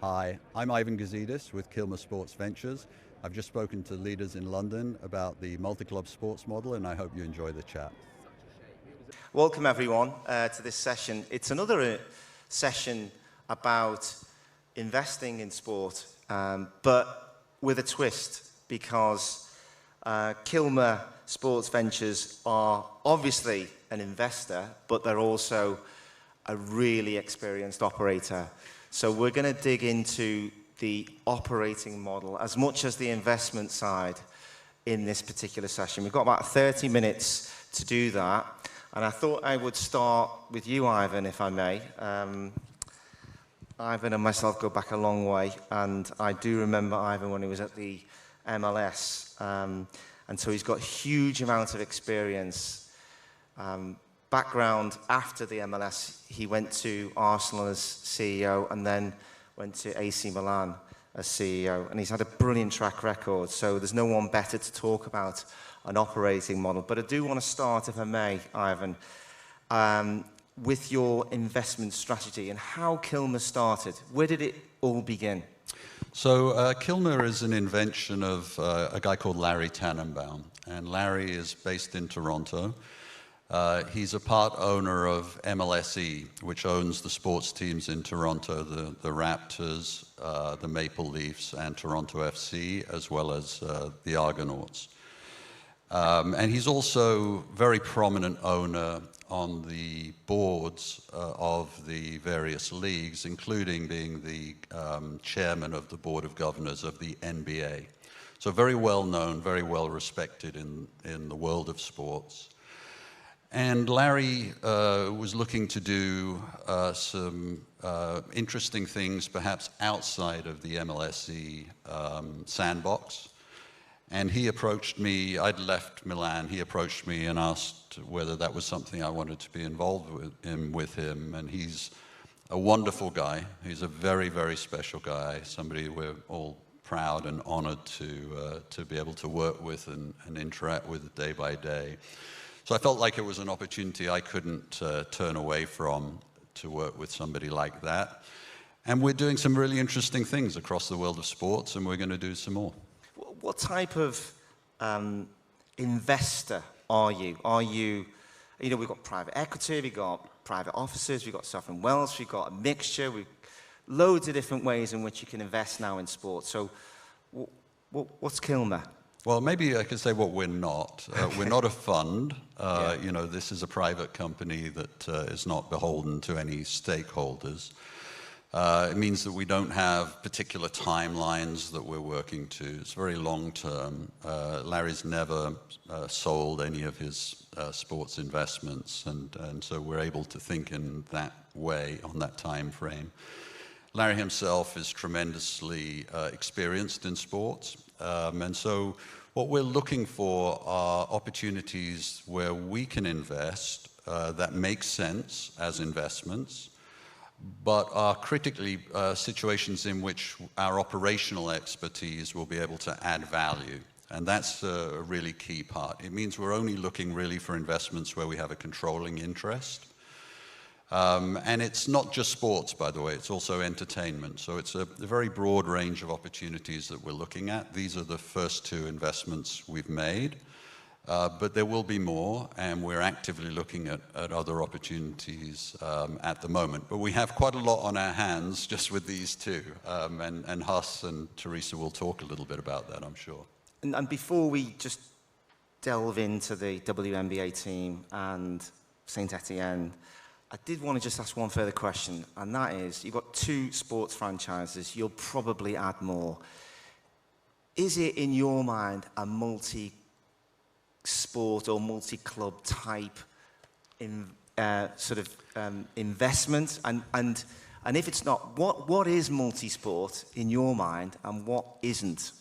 Hi, I'm Ivan Gazidiz with Kilmer Sports Ventures. I've just spoken to leaders in London about the multi-club sports model, and I hope you enjoy the chat. Welcome everyone to this session. It's another session about investing in sport, but with a twist, because Kilmer Sports Ventures are obviously an investor, but they're also a really experienced operator. So we're going to dig into the operating model as much as the investment side in this particular session. We've got about 30 minutes to do that. And I thought I would start with you, Ivan, if I may. Ivan and myself go back a long way, and I do remember Ivan when he was at the MLS. And so he's got a huge amount of experience. Background after the MLS, he went to Arsenal as CEO and then went to AC Milan as CEO. And he's had a brilliant track record, so there's no one better to talk about an operating model. But I do want to start, if I may, Ivan, with your investment strategy and how Kilmer started. Where did it all begin? So Kilmer is an invention of a guy called Larry Tannenbaum. And Larry is based in Toronto. He's a part owner of MLSE, which owns the sports teams in Toronto, the Raptors, the Maple Leafs, and Toronto FC, as well as the Argonauts. And he's also very prominent owner on the boards of the various leagues, including being the chairman of the board of governors of the NBA. So very well known, very well respected in the world of sports. And Larry was looking to do some interesting things, perhaps outside of the MLSE sandbox. And he approached me. I'd left Milan. He approached me and asked whether that was something I wanted to be involved with him. And he's a wonderful guy. He's a very, very special guy, somebody we're all proud and honored to be able to work with and interact with day by day. So I felt like it was an opportunity I couldn't turn away from, to work with somebody like that. And we're doing some really interesting things across the world of sports, and we're going to do some more. What type of investor are you? Are you, we've got private equity, we've got private offices, we've got sovereign wealth, we've got a mixture, we've loads of different ways in which you can invest now in sports. So what's Kilmer? Well, maybe I could say what we're not. We're not a fund. This is a private company that is not beholden to any stakeholders. It means that we don't have particular timelines that we're working to. It's very long term. Larry's never sold any of his sports investments, and so we're able to think in that way on that time frame. Larry himself is tremendously experienced in sports, and so what we're looking for are opportunities where we can invest that make sense as investments, but are critically situations in which our operational expertise will be able to add value. And that's a really key part. It means we're only looking really for investments where we have a controlling interest. And it's not just sports, by the way, it's also entertainment. So it's a very broad range of opportunities that we're looking at. These are the first two investments we've made. But there will be more, and we're actively looking at other opportunities at the moment. But we have quite a lot on our hands just with these two. And Huss and Teresa will talk a little bit about that, I'm sure. And before we just delve into the WNBA team and Saint-Étienne, I did want to just ask one further question, and that is, you've got two sports franchises, you'll probably add more. Is it, in your mind, a multi-sport or multi-club type investment? And if it's not, what is multi-sport in your mind, and what isn't?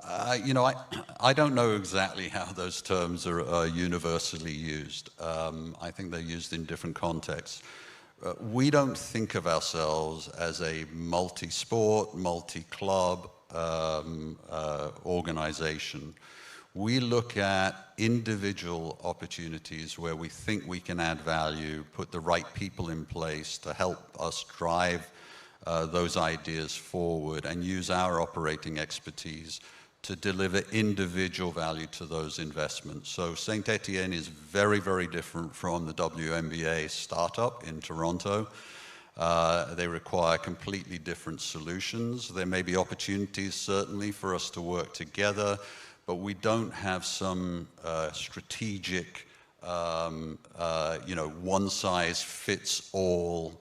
I don't know exactly how those terms are universally used. I think they're used in different contexts. We don't think of ourselves as a multi-sport, multi-club organization. We look at individual opportunities where we think we can add value, put the right people in place to help us drive those ideas forward and use our operating expertise to deliver individual value to those investments. So Saint-Étienne is very, very different from the WNBA startup in Toronto. They require completely different solutions. There may be opportunities, certainly, for us to work together, but we don't have some strategic, one-size-fits-all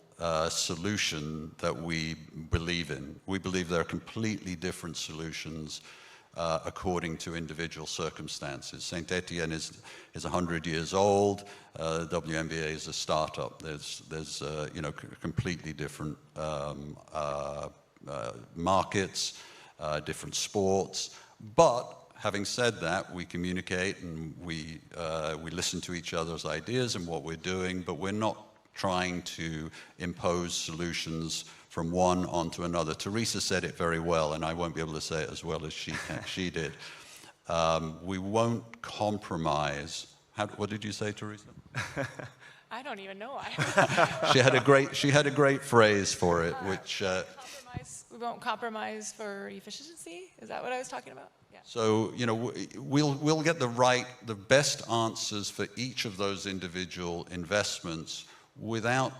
solution that we believe in. We believe there are completely different solutions according to individual circumstances. Saint-Étienne is 100 years old. WNBA is a startup. There's completely different markets, different sports. But having said that, we communicate and we listen to each other's ideas and what we're doing, but we're not trying to impose solutions from one onto another. Teresa said it very well, and I won't be able to say it as well as she did. We won't compromise. What did you say, Teresa? I don't even know why. She had a great phrase for it, which. We won't compromise for efficiency. Is that what I was talking about? Yeah. So we'll get the best answers for each of those individual investments without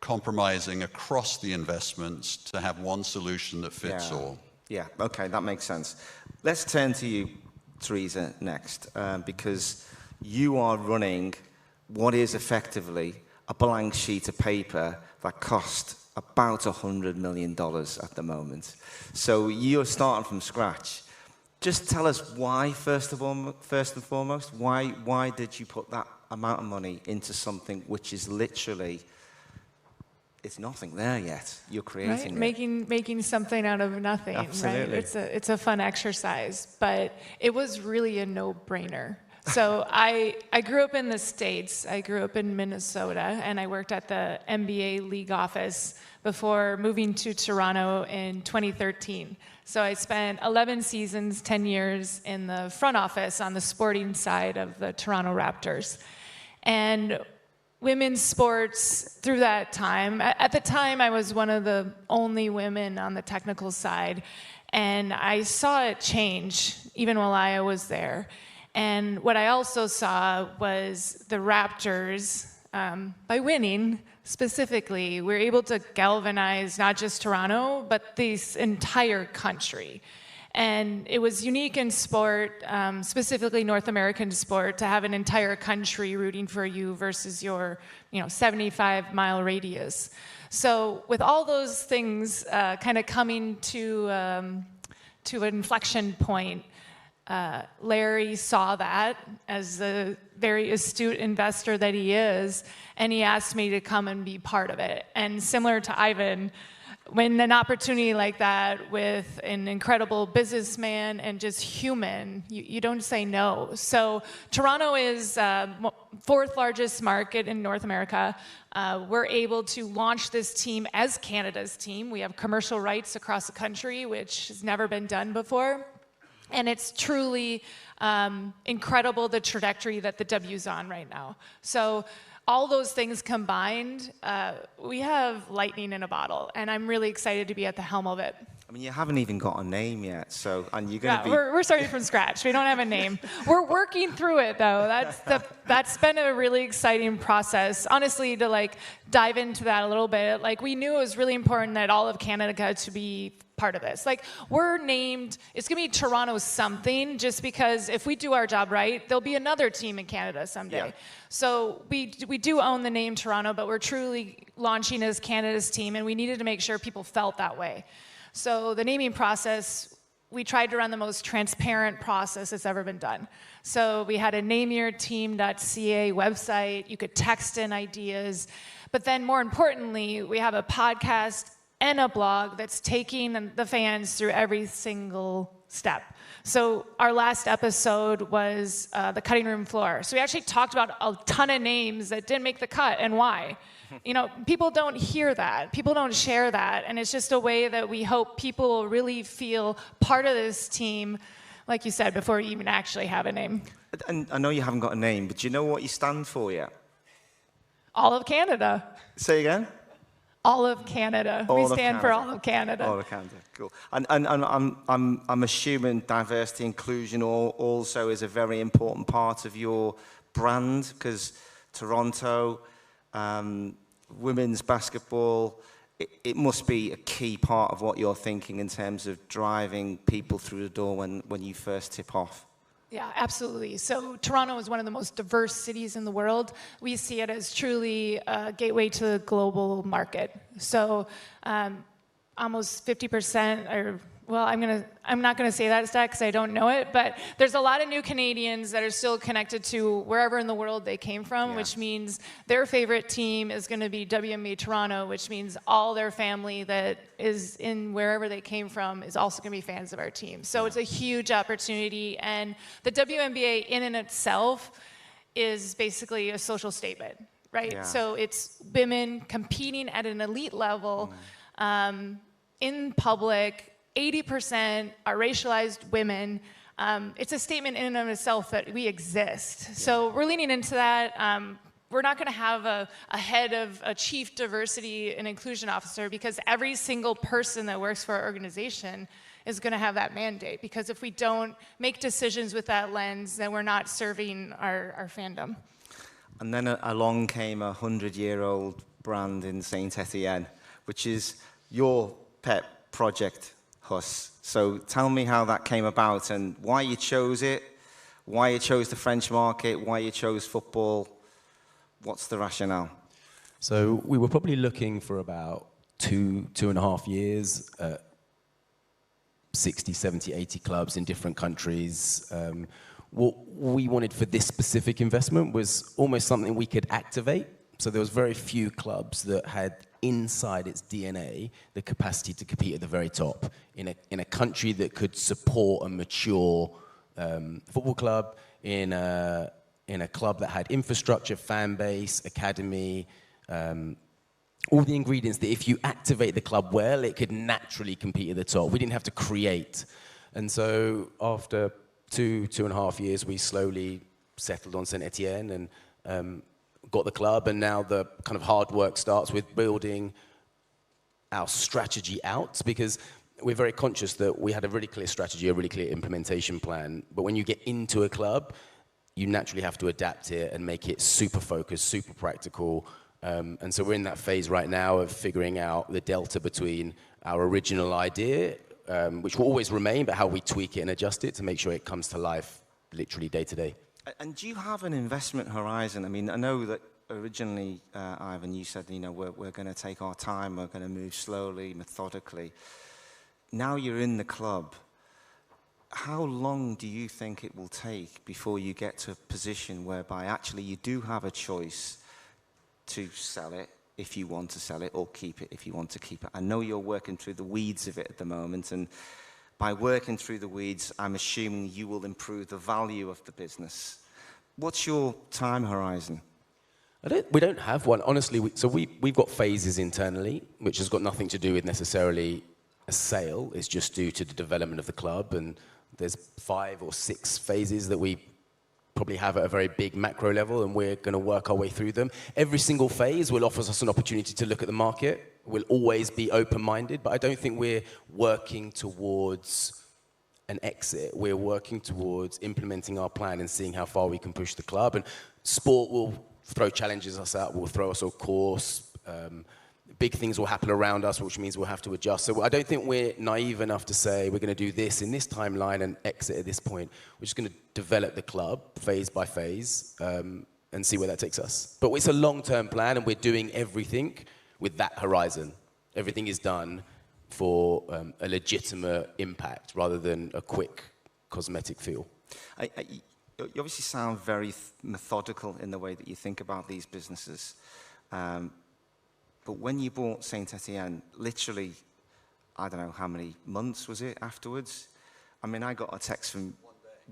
compromising across the investments to have one solution that fits all. Yeah, okay, that makes sense. Let's turn to you, Teresa, next, because you are running what is effectively a blank sheet of paper that cost about $100 million at the moment. So you're starting from scratch. Just tell us why, first and foremost, why did you put that amount of money into something which is literally, it's nothing there yet. You're creating it. Making something out of nothing. Absolutely. Right? It's a fun exercise, but it was really a no-brainer. So I grew up in the States. I grew up in Minnesota, and I worked at the NBA league office before moving to Toronto in 2013. So I spent 11 seasons, 10 years in the front office on the sporting side of the Toronto Raptors. And women's sports through that time, at the time I was one of the only women on the technical side, and I saw it change even while I was there. And what I also saw was the Raptors, by winning specifically, we're able to galvanize not just Toronto, but this entire country. And it was unique in sport, specifically North American sport, to have an entire country rooting for you versus your 75-mile radius. So with all those things kind of coming to an inflection point, Larry saw that as the very astute investor that he is, and he asked me to come and be part of it. And similar to Ivan, when an opportunity like that with an incredible businessman and just human, you don't say no. So Toronto is fourth largest market in North America. We're able to launch this team as Canada's team. We have commercial rights across the country, which has never been done before. And it's truly incredible the trajectory that the W's on right now. So all those things combined, we have lightning in a bottle, and I'm really excited to be at the helm of it. I mean, you haven't even got a name yet, so, and you're going to be... We're starting from scratch. We don't have a name. We're working through it, though. That's been a really exciting process. Honestly, to dive into that a little bit, we knew it was really important that all of Canada got to be part of this. We're named, it's going to be Toronto something, just because if we do our job right, there'll be another team in Canada someday. Yeah. So we do own the name Toronto, but we're truly launching as Canada's team, and we needed to make sure people felt that way. So the naming process, we tried to run the most transparent process that's ever been done. So we had a nameyourteam.ca website. You could text in ideas. But then more importantly, we have a podcast and a blog that's taking the fans through every single step. So our last episode was the cutting room floor. So we actually talked about a ton of names that didn't make the cut and why. People don't hear that. People don't share that. And it's just a way that we hope people will really feel part of this team, like you said, before you even actually have a name. And I know you haven't got a name, but do you know what you stand for yet? All of Canada. Say again? All of Canada. We stand for all of Canada. All of Canada, cool. And I'm assuming diversity, inclusion also is a very important part of your brand, because Toronto, women's basketball, it must be a key part of what you're thinking in terms of driving people through the door when you first tip off. Yeah, absolutely. So Toronto is one of the most diverse cities in the world. We see it as truly a gateway to the global market. So almost 50%, or well, I'm not gonna say that stat because I don't know it, but there's a lot of new Canadians that are still connected to wherever in the world they came from, which means their favorite team is gonna be WNBA Toronto, which means all their family that is in wherever they came from is also gonna be fans of our team. So it's a huge opportunity, and the WNBA in and itself is basically a social statement, right? Yeah. So it's women competing at an elite level in public. 80% are racialized women. It's a statement in and of itself that we exist. Yeah. So we're leaning into that. We're not going to have a head of a chief diversity and inclusion officer, because every single person that works for our organization is going to have that mandate. Because if we don't make decisions with that lens, then we're not serving our fandom. And then along came a 100-year-old brand in Saint-Étienne, which is your pet project. So tell me how that came about and why you chose it, why you chose the French market, why you chose football. What's the rationale? So we were probably looking for about two and a half years, 60, 70, 80 clubs in different countries. What we wanted for this specific investment was almost something we could activate. So there was very few clubs that had inside its DNA the capacity to compete at the very top in a country that could support a mature football club, in a club that had infrastructure, fan base, academy, all the ingredients that if you activate the club well, it could naturally compete at the top. We didn't have to create. And so after two and a half years, we slowly settled on Saint-Étienne and got the club, and now the kind of hard work starts with building our strategy out, because we're very conscious that we had a really clear strategy, a really clear implementation plan. But when you get into a club, you naturally have to adapt it and make it super focused, super practical. And so we're in that phase right now of figuring out the delta between our original idea, which will always remain, but how we tweak it and adjust it to make sure it comes to life literally day to day. And do you have an investment horizon? I mean, I know that originally, Ivan, you said, you know, we're going to take our time, we're going to move slowly, methodically. Now you're in the club. How long do you think it will take before you get to a position whereby actually you do have a choice to sell it if you want to sell it, or keep it if you want to keep it? I know you're working through the weeds of it at the moment, and by working through the weeds, I'm assuming you will improve the value of the business. What's your time horizon? We don't have one, honestly. We've got phases internally, which has got nothing to do with necessarily a sale. It's just due to the development of the club, and there's 5 or 6 phases that we probably have at a very big macro level, and we're going to work our way through them. Every single phase will offer us an opportunity to look at the market. We'll always be open-minded, but I don't think we're working towards an exit. We're working towards implementing our plan and seeing how far we can push the club. And sport will throw challenges us out, will throw us off course. Big things will happen around us, which means we'll have to adjust. So I don't think we're naive enough to say we're going to do this in this timeline and exit at this point. We're just going to develop the club phase by phase and see where that takes us. But it's a long-term plan, and we're doing everything with that horizon. Everything is done for a legitimate impact rather than a quick cosmetic feel. You obviously sound very methodical in the way that you think about these businesses. But when you bought Saint-Étienne, literally, I don't know how many months was it afterwards? I mean, I got a text from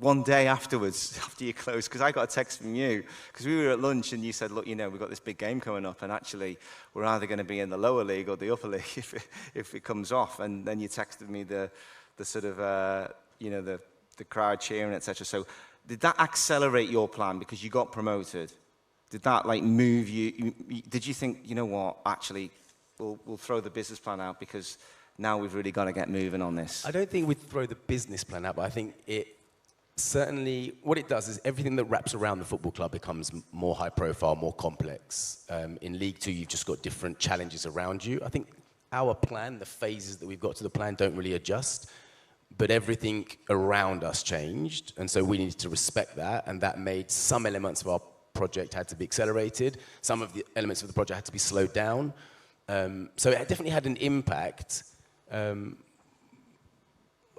one day afterwards, after you closed, because I got a text from you, because we were at lunch and you said, look, you know, we've got this big game coming up, and actually we're either going to be in the lower league or the upper league if it comes off. And then you texted me the sort of, you know, the crowd cheering, etc. So did that accelerate your plan because you got promoted? Did that like move you? Did you think, you know what, actually we'll throw the business plan out because now we've really got to get moving on this? I don't think we'd throw the business plan out, but I think it certainly, what it does is everything that wraps around the football club becomes more high profile, more complex. In League Two, you've just got different challenges around you. I think our plan, the phases that we've got to the plan don't really adjust, but everything around us changed, and so we needed to respect that, and that made some elements of our project had to be accelerated, some of the elements of the project had to be slowed down. So it definitely had an impact. I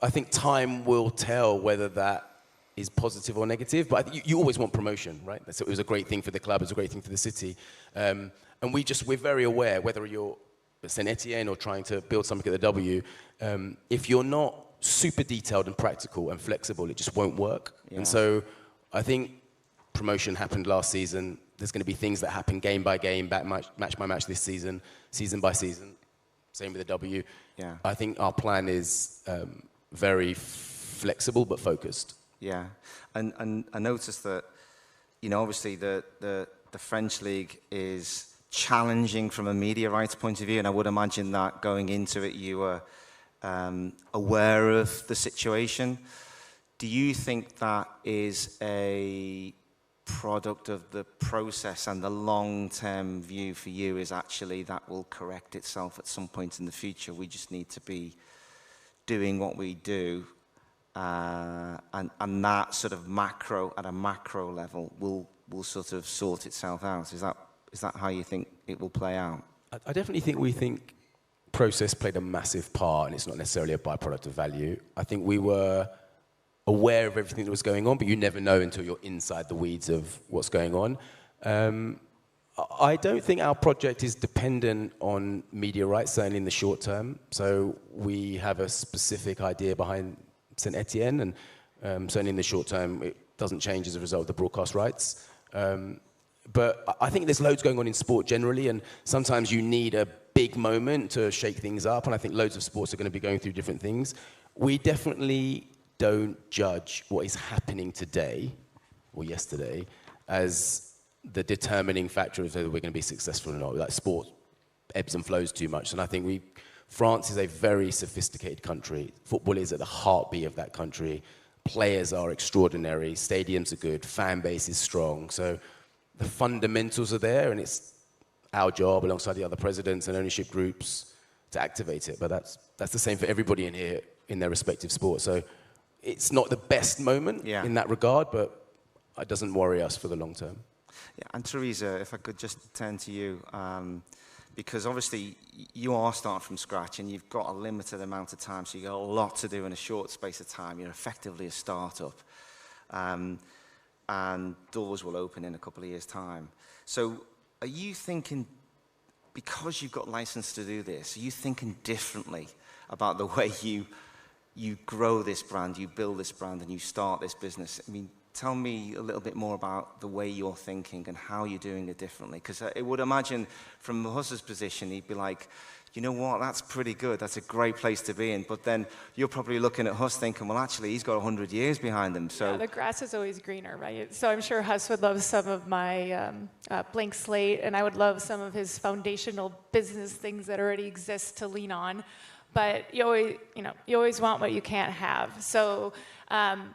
think time will tell whether that is positive or negative, but you always want promotion, right? So it was a great thing for the club, it was a great thing for the city. And we're very aware, whether you're at Saint-Étienne or trying to build something at the W, if you're not super detailed and practical and flexible, it just won't work. Yeah. And so I think promotion happened last season. There's going to be things that happen game by game, match by match this season, season by season. Same with the W. Yeah. I think our plan is very flexible but focused. Yeah, and I noticed that, you know, obviously the French league is challenging from a media rights point of view, and I would imagine that going into it you were aware of the situation. Do you think that is a product of the process, and the long-term view for you is actually that will correct itself at some point in the future? We just need to be doing what we do, and that sort of at a macro level will sort of sort itself out. Is that how you think it will play out? I definitely think process played a massive part, and it's not necessarily a byproduct of value. I think we were aware of everything that was going on, but you never know until you're inside the weeds of what's going on. I don't think our project is dependent on media rights, certainly in the short term. So we have a specific idea behind Saint-Étienne, and certainly in the short term, it doesn't change as a result of the broadcast rights. But I think there's loads going on in sport generally, and sometimes you need a big moment to shake things up, and I think loads of sports are going to be going through different things. We definitely don't judge what is happening today or yesterday as the determining factor of whether we're going to be successful or not. Like, sport ebbs and flows too much, and I think France is a very sophisticated country. Football is at the heartbeat of that country. Players are extraordinary, stadiums are good, fan base is strong. So the fundamentals are there, and it's our job, alongside the other presidents and ownership groups, to activate it. But that's the same for everybody in here in their respective sports. So it's not the best moment in that regard, but it doesn't worry us for the long term. Yeah, and Teresa, if I could just turn to you, because obviously you are starting from scratch and you've got a limited amount of time, so you've got a lot to do in a short space of time. You're effectively a startup, and doors will open in a couple of years' time. So are you thinking, because you've got license to do this, are you thinking differently about the way you grow this brand, you build this brand, and you start this business? I mean, tell me a little bit more about the way you're thinking and how you're doing it differently. Because I would imagine from Huss's position, he'd be like, you know what, that's pretty good. That's a great place to be in. But then you're probably looking at Huss thinking, well, actually, he's got 100 years behind him. So yeah, the grass is always greener, right? So I'm sure Huss would love some of my blank slate, and I would love some of his foundational business things that already exist to lean on. But you always want what you can't have. So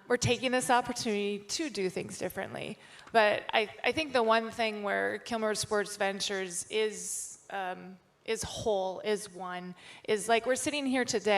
we're taking this opportunity to do things differently. But I think the one thing where Kilmer Sports Ventures is whole, is like we're sitting here today.